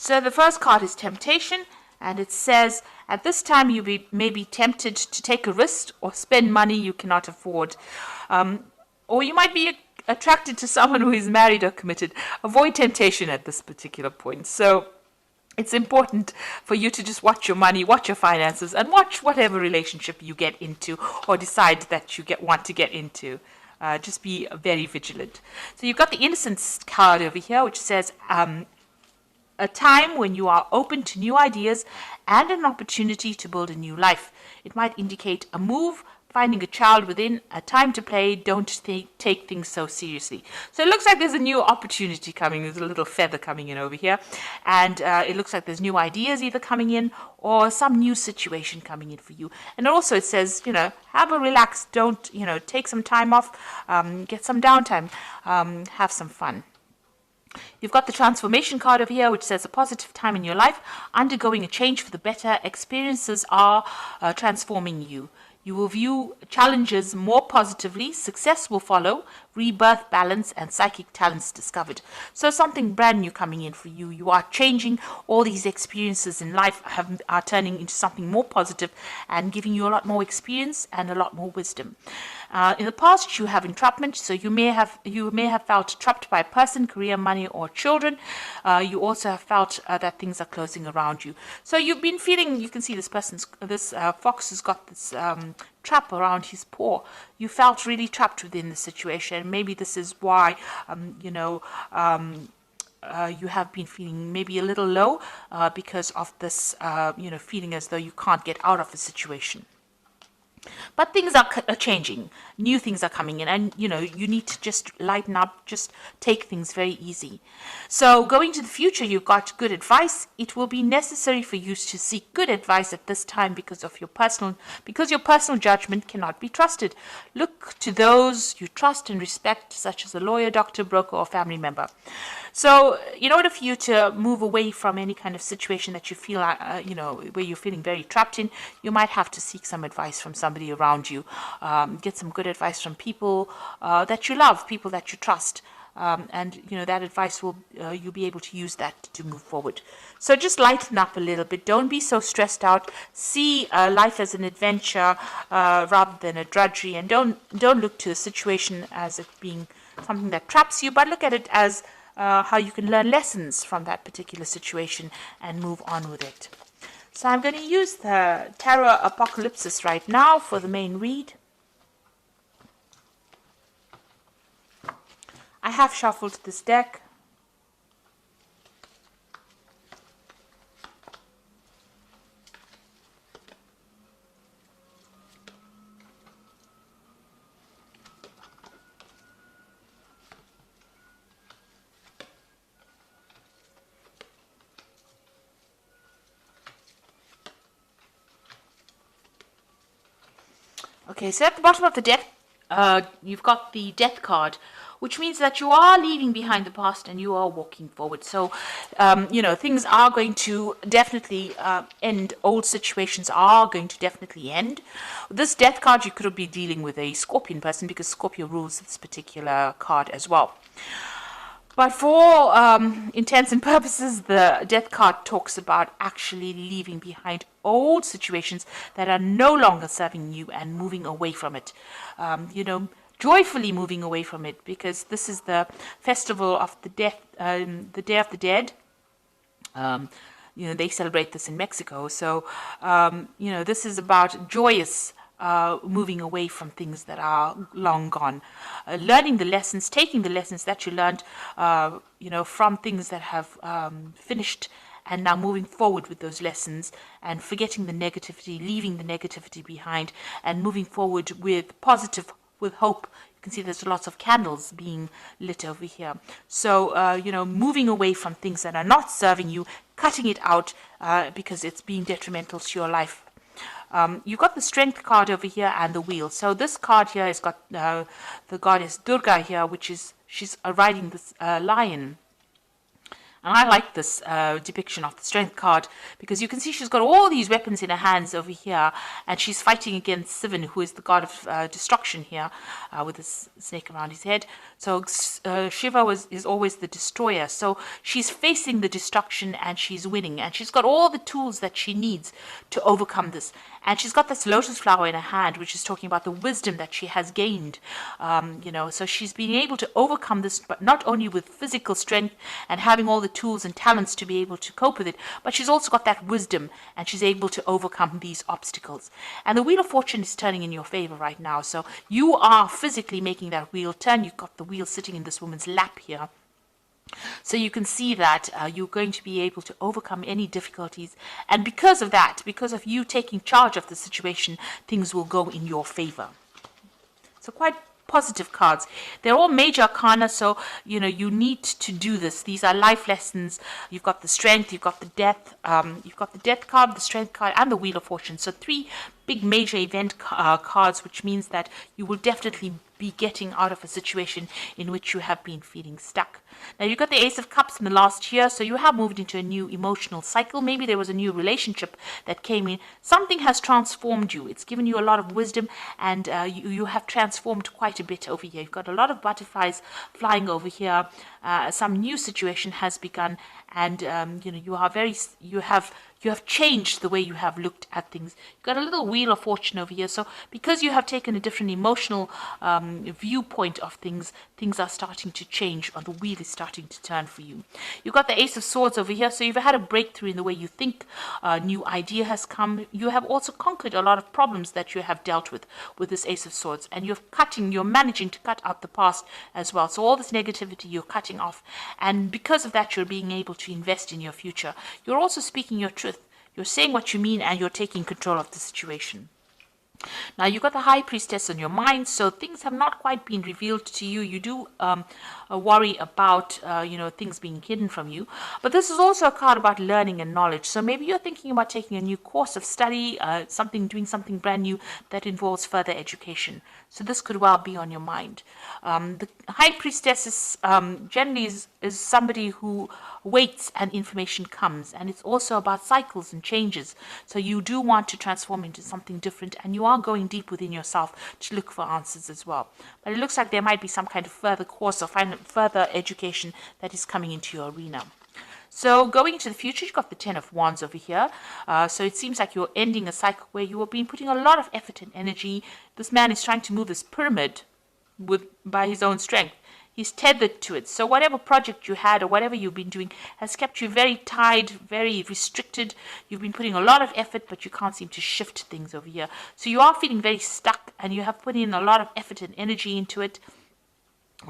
So the first card is temptation, and it says, at this time you may be tempted to take a risk or spend money you cannot afford. Or you might be attracted to someone who is married or committed. Avoid temptation at this particular point. So it's important for you to just watch your money, watch your finances, and watch whatever relationship you get into or decide that you want to get into. Just be very vigilant. So you've got the innocence card over here, which says a time when you are open to new ideas and an opportunity to build a new life. It might indicate a move, finding a child within, a time to play. Don't take things so seriously. So it looks like there's a new opportunity coming. There's a little feather coming in over here. And it looks like there's new ideas either coming in or some new situation coming in for you. And also it says, have a relax. Don't, take some time off, get some downtime, have some fun. You've got the transformation card over here, which says a positive time in your life, undergoing a change for the better. Experiences are transforming you. You will view challenges more positively. Success will follow. Rebirth, balance, and psychic talents discovered. So something brand new coming in for you. You are changing. All these experiences in life are turning into something more positive and giving you a lot more experience and a lot more wisdom. In the past, you have entrapment, so you may have felt trapped by a person, career, money, or children. You also have felt that things are closing around you. So you've been feeling. You can see this fox has got this trap around his paw. You felt really trapped within the situation. Maybe this is why you have been feeling maybe a little low because of this feeling as though you can't get out of the situation. But things are changing. New things are coming in, and you need to just lighten up, just take things very easy. So going to the future, you've got good advice. It will be necessary for you to seek good advice at this time because your personal judgment cannot be trusted. Look to those you trust and respect, such as a lawyer, doctor, broker, or family member. So in order for you to move away from any kind of situation that you feel, where you're feeling very trapped in, you might have to seek some advice from somebody around you. Get some good advice from people that you love, people that you trust. And that advice you'll be able to use that to move forward. So just lighten up a little bit. Don't be so stressed out. See life as an adventure rather than a drudgery, and don't look to the situation as it being something that traps you, but look at it as how you can learn lessons from that particular situation and move on with it. So I'm going to use the Tarot Apocalypsis right now for the main read. I have shuffled this deck. Okay, so at the bottom of the deck, you've got the Death card, which means that you are leaving behind the past and you are walking forward. So, things are going to definitely end. Old situations are going to definitely end. This Death card, you could be dealing with a Scorpion person because Scorpio rules this particular card as well. But for intents and purposes, the Death card talks about actually leaving behind old situations that are no longer serving you and moving away from it. Joyfully moving away from it, because this is the festival of the death, the Day of the Dead. They celebrate this in Mexico. So, this is about joyous moving away from things that are long gone, learning the lessons, taking the lessons that you learned, from things that have finished, and now moving forward with those lessons and forgetting the negativity, leaving the negativity behind, and moving forward with with hope. You can see there's lots of candles being lit over here. So, moving away from things that are not serving you, cutting it out because it's being detrimental to your life. You've got the Strength card over here and the Wheel. So this card here has got the goddess Durga here, she's riding this lion. And I like this depiction of the Strength card because you can see she's got all these weapons in her hands over here, and she's fighting against Sivan, who is the god of destruction here, with this snake around his head. So Shiva is always the destroyer. So she's facing the destruction and she's winning, and she's got all the tools that she needs to overcome this. And she's got this lotus flower in her hand, which is talking about the wisdom that she has gained. So she's being able to overcome this, but not only with physical strength and having all the tools and talents to be able to cope with it, but she's also got that wisdom, and she's able to overcome these obstacles. And the Wheel of Fortune is turning in your favor right now. So you are physically making that wheel turn. You've got the wheel sitting in this woman's lap here. So you can see that you're going to be able to overcome any difficulties. And because of that, because of you taking charge of the situation, things will go in your favor. So quite positive cards. They're all major arcana, so you need to do this. These are life lessons. You've got the strength, you've got the death, you've got the death card, the strength card, and the Wheel of Fortune. So 3 big major event cards, which means that you will definitely be getting out of a situation in which you have been feeling stuck. Now you've got the Ace of Cups in the last year, so you have moved into a new emotional cycle. Maybe there was a new relationship that came in. Something has transformed you. It's given you a lot of wisdom, and you have transformed quite a bit over here. You've got a lot of butterflies flying over here. Some new situation has begun, and you have changed the way you have looked at things. You've got a little Wheel of Fortune over here. So because you have taken a different emotional viewpoint of things, things are starting to change, or the wheel is starting to turn for you. You've got the Ace of Swords over here. So you've had a breakthrough in the way you think. A new idea has come. You have also conquered a lot of problems that you have dealt with this Ace of Swords. And you're managing to cut out the past as well. So all this negativity you're cutting off. And because of that, you're being able to invest in your future. You're also speaking your truth. You're saying what you mean, and you're taking control of the situation. Now, you've got the High Priestess on your mind, so things have not quite been revealed to you. You do worry about, things being hidden from you. But this is also a card about learning and knowledge. So maybe you're thinking about taking a new course of study, doing something brand new that involves further education. So this could well be on your mind. The High Priestess is generally is somebody who waits and information comes. And it's also about cycles and changes. So you do want to transform into something different, and you are going deep within yourself to look for answers as well. But it looks like there might be some kind of further course or further education that is coming into your arena. So going into the future, you've got the 10 of Wands over here. So it seems like you're ending a cycle where you have been putting a lot of effort and energy. This man is trying to move this pyramid by his own strength. He's tethered to it. So whatever project you had or whatever you've been doing has kept you very tied, very restricted. You've been putting a lot of effort, but you can't seem to shift things over here. So you are feeling very stuck, and you have put in a lot of effort and energy into it,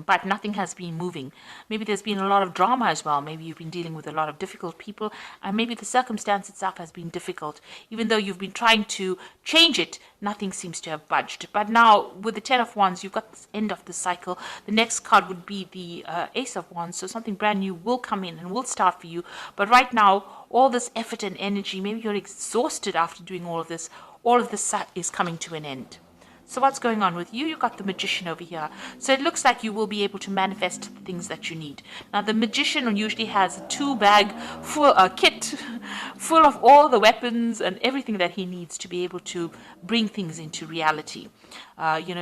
but nothing has been moving. Maybe there's been a lot of drama as well. Maybe you've been dealing with a lot of difficult people, and maybe the circumstance itself has been difficult. Even though you've been trying to change it, nothing seems to have budged. But now, with the 10 of Wands, you've got this end of the cycle. The next card would be the Ace of Wands, so something brand new will come in and will start for you. But right now, all this effort and energy, maybe you're exhausted after doing all of this is coming to an end. So what's going on with you? You've got the Magician over here. So it looks like you will be able to manifest the things that you need. Now, the Magician usually has a kit full of all the weapons and everything that he needs to be able to bring things into reality.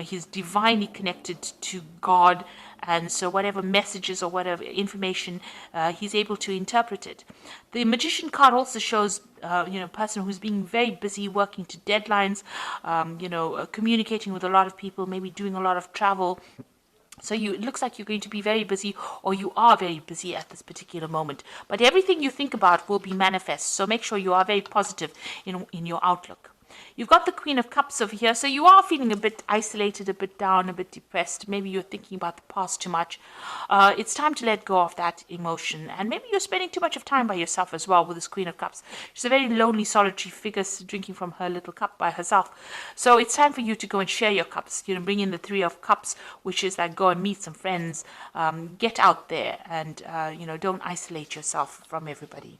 He's divinely connected to God, and so whatever messages or whatever information, he's able to interpret it. The Magician card also shows a person who's being very busy, working to deadlines, communicating with a lot of people, maybe doing a lot of travel. So it looks like you're going to be very busy, or you are very busy at this particular moment. But everything you think about will be manifest. So make sure you are very positive in your outlook. You've got the Queen of Cups over here, so you are feeling a bit isolated, a bit down, a bit depressed. Maybe you're thinking about the past too much. It's time to let go of that emotion, and maybe you're spending too much of time by yourself as well with this Queen of Cups. She's a very lonely, solitary figure drinking from her little cup by herself. So it's time for you to go and share your cups. Bring in the Three of Cups, which is like go and meet some friends, get out there, and don't isolate yourself from everybody.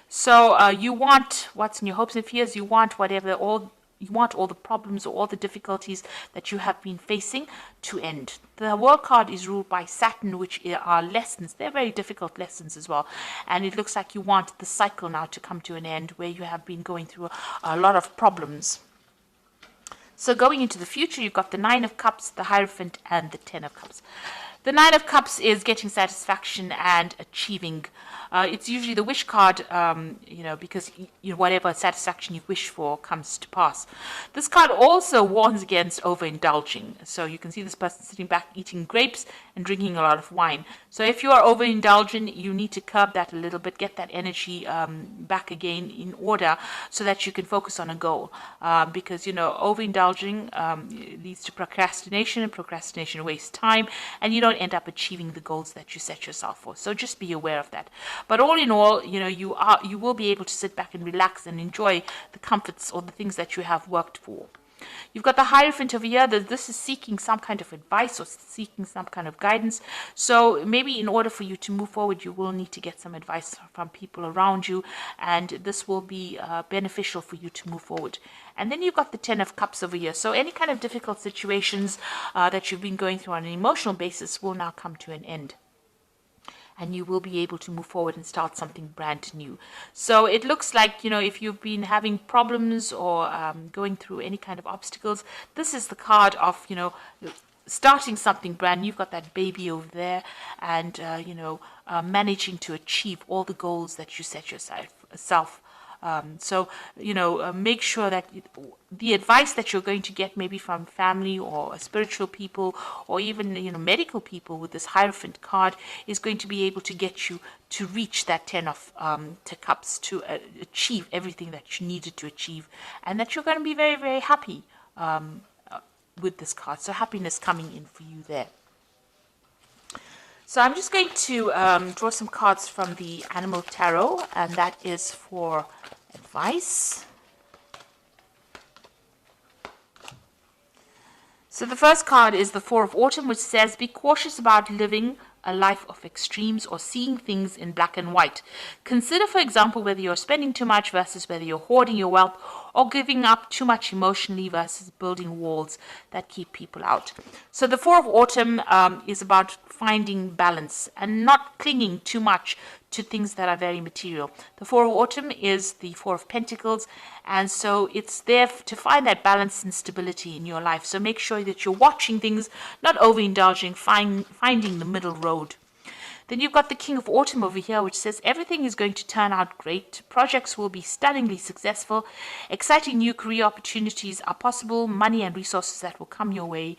So you want what's in your hopes and fears. You want whatever, all want all the problems or all the difficulties that you have been facing to end. The World card is ruled by Saturn, which are lessons. They're very difficult lessons as well. And it looks like you want the cycle now to come to an end where you have been going through a lot of problems. So going into the future, you've got the Nine of Cups, the Hierophant, and the Ten of Cups. The Nine of Cups is getting satisfaction and achieving. It's usually the wish card, because whatever satisfaction you wish for comes to pass. This card also warns against overindulging. So you can see this person sitting back eating grapes and drinking a lot of wine. So if you are overindulging, you need to curb that a little bit, get that energy back again in order so that you can focus on a goal. Because, overindulging leads to procrastination, and procrastination wastes time, and you don't end up achieving the goals that you set yourself for. So just be aware of that. But all in all, you will be able to sit back and relax and enjoy the comforts or the things that you have worked for. You've got the Hierophant over here. This is seeking some kind of advice or seeking some kind of guidance. So maybe in order for you to move forward, you will need to get some advice from people around you, and this will be beneficial for you to move forward. And then you've got the Ten of Cups over here. So any kind of difficult situations that you've been going through on an emotional basis will now come to an end. And you will be able to move forward and start something brand new. So it looks like, if you've been having problems or going through any kind of obstacles, this is the card of, starting something brand new. You've got that baby over there and, managing to achieve all the goals that you set yourself. Make sure that the advice that you're going to get maybe from family or spiritual people or even, medical people with this Hierophant card is going to be able to get you to reach that Ten of Cups, to achieve everything that you needed to achieve, and that you're going to be very, very happy with this card. So happiness coming in for you there. So I'm just going to draw some cards from the Animal Tarot, and that is for advice. So the first card is the Four of Autumn, which says, be cautious about living a life of extremes or seeing things in black and white. Consider, for example, whether you're spending too much versus whether you're hoarding your wealth, or giving up too much emotionally versus building walls that keep people out. So the Four of Autumn is about finding balance and not clinging too much to things that are very material. The Four of Autumn is the Four of Pentacles, and so it's there to find that balance and stability in your life. So make sure that you're watching things, not overindulging, finding the middle road. Then you've got the King of Autumn over here, which says everything is going to turn out great. Projects will be stunningly successful. Exciting new career opportunities are possible. Money and resources that will come your way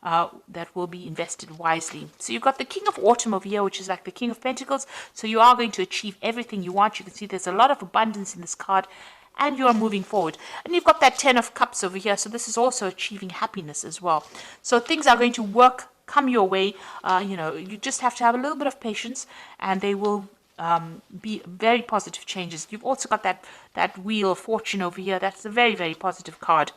that will be invested wisely. So you've got the King of Autumn over here, which is like the King of Pentacles. So you are going to achieve everything you want. You can see there's a lot of abundance in this card, and you are moving forward. And you've got that Ten of Cups over here. So this is also achieving happiness as well. So things are going to come your way. You just have to have a little bit of patience, and they will be very positive changes. You've also got that Wheel of Fortune over here. That's a very, very positive card.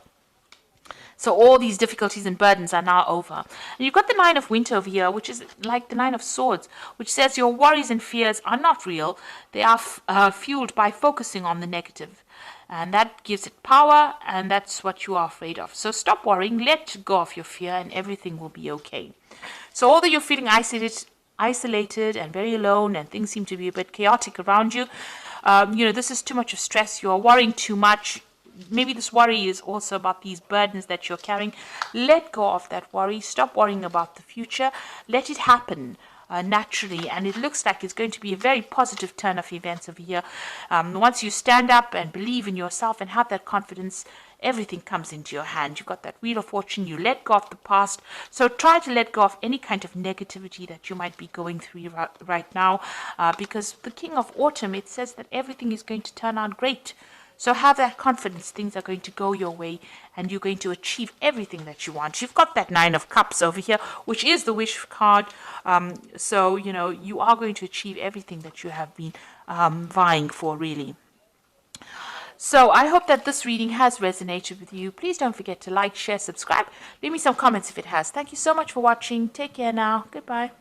So all these difficulties and burdens are now over. And you've got the Nine of Winter over here, which is like the Nine of Swords, which says your worries and fears are not real. They are fueled by focusing on the negative. And that gives it power, and that's what you are afraid of. So stop worrying, let go of your fear, and everything will be okay. So although you're feeling isolated and very alone, and things seem to be a bit chaotic around you, this is too much of stress. You're worrying too much. Maybe this worry is also about these burdens that you're carrying. Let go of that worry. Stop worrying about the future. Let it happen naturally, and it looks like it's going to be a very positive turn of events over here. Once you stand up and believe in yourself and have that confidence, everything comes into your hand. You've got that Wheel of Fortune. You let go of the past. So try to let go of any kind of negativity that you might be going through right now, because the King of Autumn, it says that everything is going to turn out great. So have that confidence. Things are going to go your way, and you're going to achieve everything that you want. You've got that Nine of Cups over here, which is the wish card. So, you are going to achieve everything that you have been vying for, really. So I hope that this reading has resonated with you. Please don't forget to like, share, subscribe. Leave me some comments if it has. Thank you so much for watching. Take care now. Goodbye.